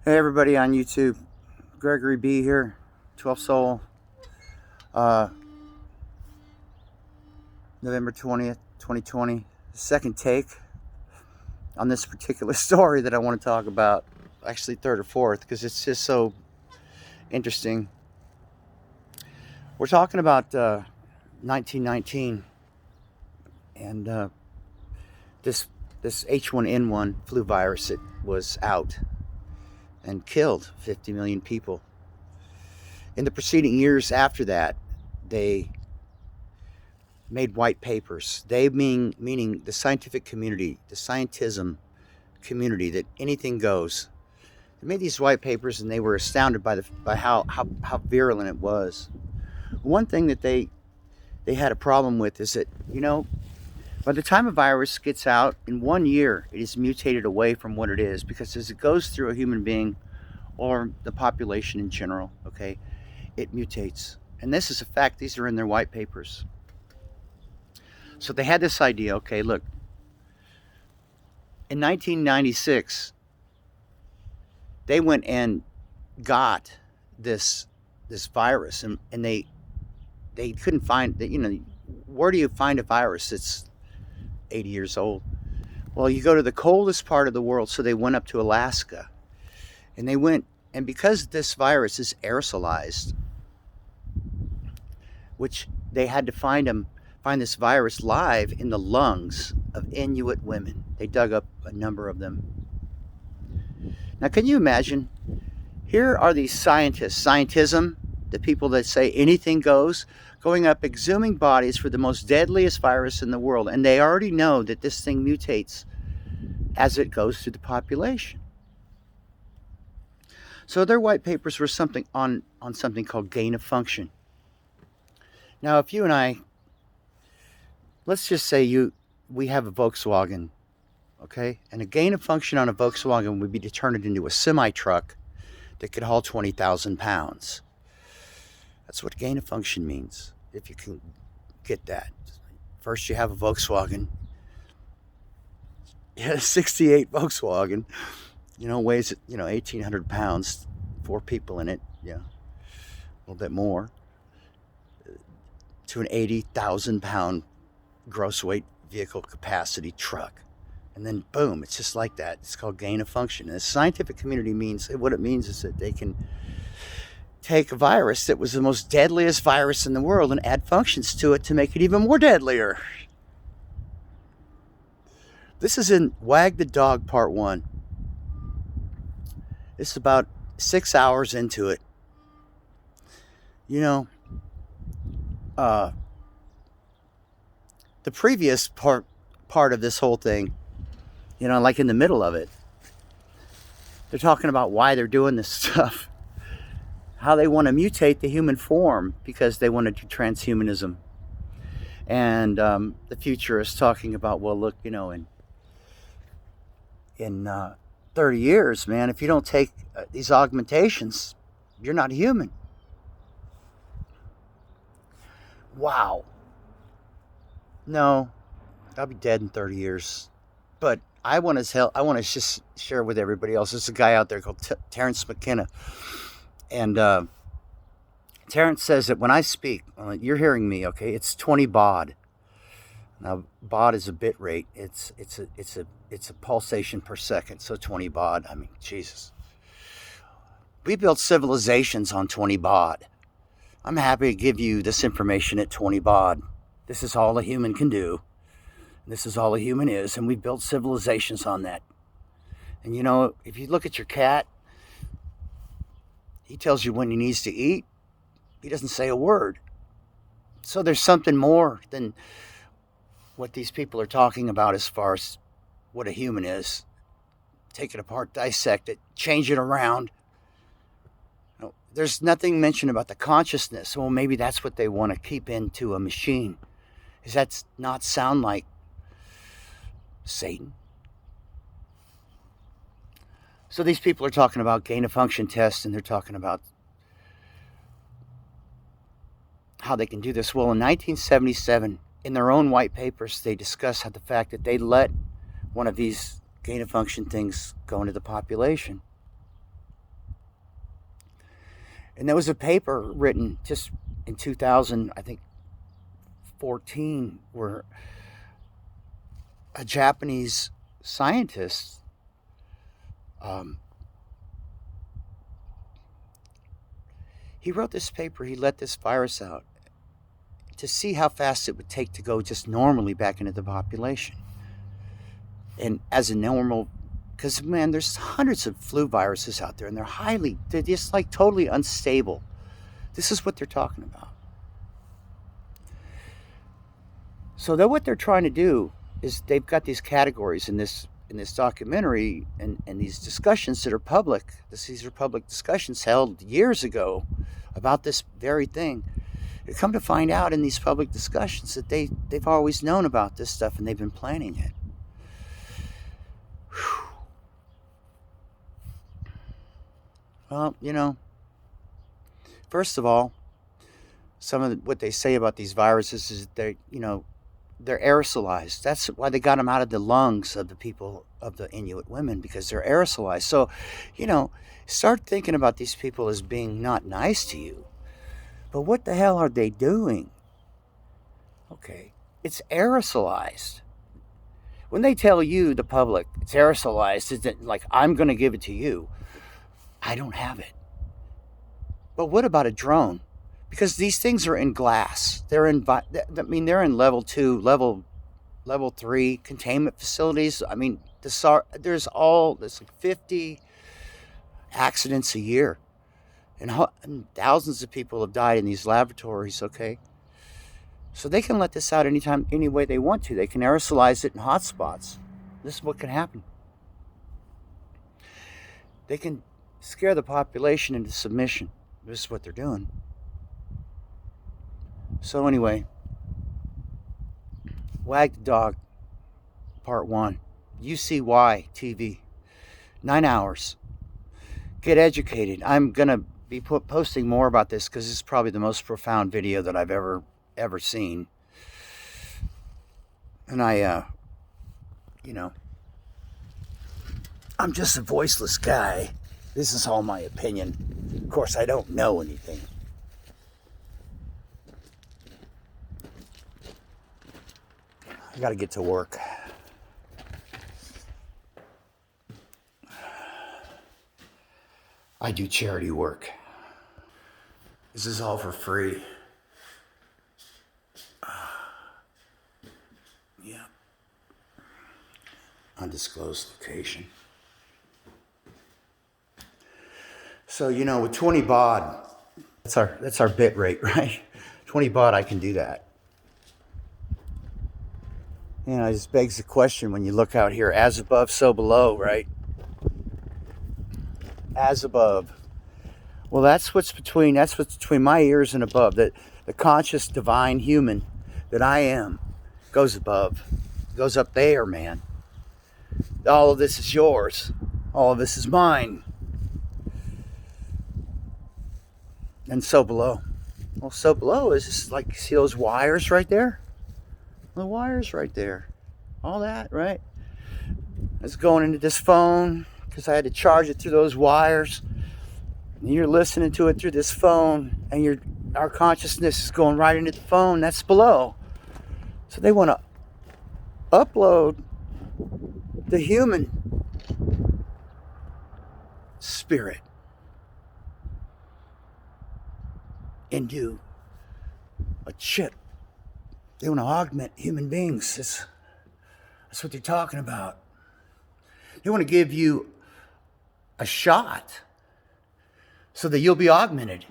Hey everybody on YouTube, Gregory B here, 12 Soul, uh, November 20th, 2020. Second take on this particular story that I want to talk about, actually third or fourth, because it's just so interesting. We're talking about 1919 and this H1N1 flu virus that was out and killed 50 million people. In the preceding years after that, they made white papers. They meaning the scientific community, the scientism community, that anything goes. They made these white papers, and they were astounded by how virulent it was. One thing that they had a problem with is that, by the time a virus gets out in 1 year, it is mutated away from what it is, because as it goes through a human being or the population in general, okay, it mutates. And this is a fact. These are in their white papers. So they had this idea, okay, look, in 1996, they went and got this virus, and they couldn't find that. Where do you find a virus that's 80 years old? Well, you go to the coldest part of the world. So they went up to Alaska, and and because this virus is aerosolized, which they had to find this virus live in the lungs of Inuit women. They dug up a number of them. Now, can you imagine? Here are these scientists, scientism, the people that say anything goes, going up, exhuming bodies for the most deadliest virus in the world. And they already know that this thing mutates as it goes through the population. So their white papers were something on something called gain of function. Now, if you and I, let's just say we have a Volkswagen, okay? And a gain of function on a Volkswagen would be to turn it into a semi-truck that could haul 20,000 pounds. That's what gain of function means, if you can get that. First, you have a Volkswagen. You had a 68 Volkswagen, weighs, 1,800 pounds, 4 people in it, a little bit more, to an 80,000 pound gross weight vehicle capacity truck. And then boom, it's just like that. It's called gain of function. And the scientific community what it means is that they can take a virus that was the most deadliest virus in the world and add functions to it to make it even more deadlier. This is in Wag the Dog Part 1. This is about 6 hours into it. The previous part of this whole thing, like in the middle of it, they're talking about why they're doing this stuff, how they want to mutate the human form because they want to do transhumanism. And the futurist talking about, well, look, in 30 years, man, if you don't take these augmentations, you're not human. Wow. No, I'll be dead in 30 years. But I want to just share with everybody else. There's a guy out there called Terrence McKenna. And Terrence says that when I speak, you're hearing me, okay? It's 20 baud. Now, baud is a bit rate. It's a pulsation per second. So 20 baud. I mean, Jesus. We built civilizations on 20 baud. I'm happy to give you this information at 20 baud. This is all a human can do. This is all a human is, and we built civilizations on that. And if you look at your cat, he tells you when he needs to eat. He doesn't say a word. So there's something more than what these people are talking about as far as what a human is. Take it apart, dissect it, change it around. There's nothing mentioned about the consciousness. Well, maybe that's what they want to keep into a machine. Does that not sound like Satan? So these people are talking about gain of function tests, and they're talking about how they can do this. Well, in 1977, in their own white papers, they discuss how the fact that they let one of these gain of function things go into the population. And there was a paper written just in 2000, I think 14, where a Japanese scientist he wrote this paper. He let this virus out to see how fast it would take to go just normally back into the population. And as a normal, because man, there's hundreds of flu viruses out there, and they're just like totally unstable. This is what they're talking about. So what they're trying to do is they've got these categories in this documentary, and these discussions that are public. These are public discussions held years ago about this very thing. You come to find out in these public discussions that they've always known about this stuff, and they've been planning it. Whew. Well, first of all, some of what they say about these viruses is they're aerosolized. That's why they got them out of the lungs of the people, of the Inuit women, because they're aerosolized. So, start thinking about these people as being not nice to you. But what the hell are they doing? Okay, it's aerosolized. When they tell you, the public, it's aerosolized, it's like, I'm going to give it to you. I don't have it. But what about a drone? Because these things are in glass. They're in level 2, level 3 containment facilities. I mean, there's like 50 accidents a year, and thousands of people have died in these laboratories. Okay, so they can let this out anytime, any way they want to. They can aerosolize it in hot spots. This is what can happen. They can scare the population into submission. This is what they're doing. So anyway, Wag the Dog, Part 1. UCY TV. 9 hours. Get educated. I'm going to be posting more about this because this is probably the most profound video that I've ever seen. And I'm just a voiceless guy. This is all my opinion. Of course, I don't know anything. I got to get to work. I do charity work. This is all for free. Yeah. Undisclosed location. So, with 20 baud, that's our bit rate, right? 20 baud, I can do that. It just begs the question when you look out here, as above, so below, right? As above. Well, that's what's between my ears and above. That the conscious divine human that I am goes above, goes up there, man. All of this is yours. All of this is mine. And so below. Well, so below is just like, see those wires right there? The wires right there. All that, right? It's going into this phone because I had to charge it through those wires. And you're listening to it through this phone, and our consciousness is going right into the phone. That's below. So they want to upload the human spirit into a chip. They want to augment human beings. That's what they're talking about. They want to give you a shot so that you'll be augmented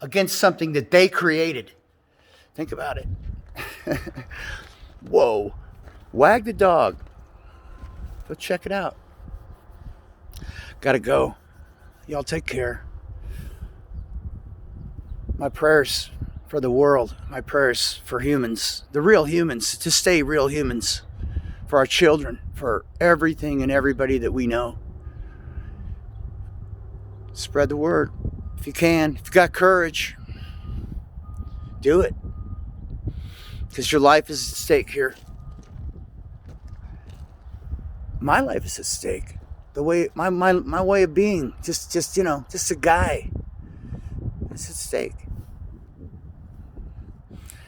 against something that they created. Think about it. Whoa. Wag the Dog. Go check it out. Gotta go. Y'all take care. My prayers for the world, my prayers for humans, the real humans, to stay real humans, for our children, for everything and everybody that we know. Spread the word if you can. If you got courage, do it, because your life is at stake here. My life is at stake. The way my way of being, just a guy. It's at stake.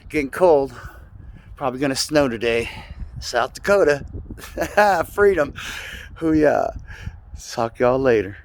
Getting cold. Probably gonna snow today. South Dakota. Freedom. Hoo-yah. Talk y'all later.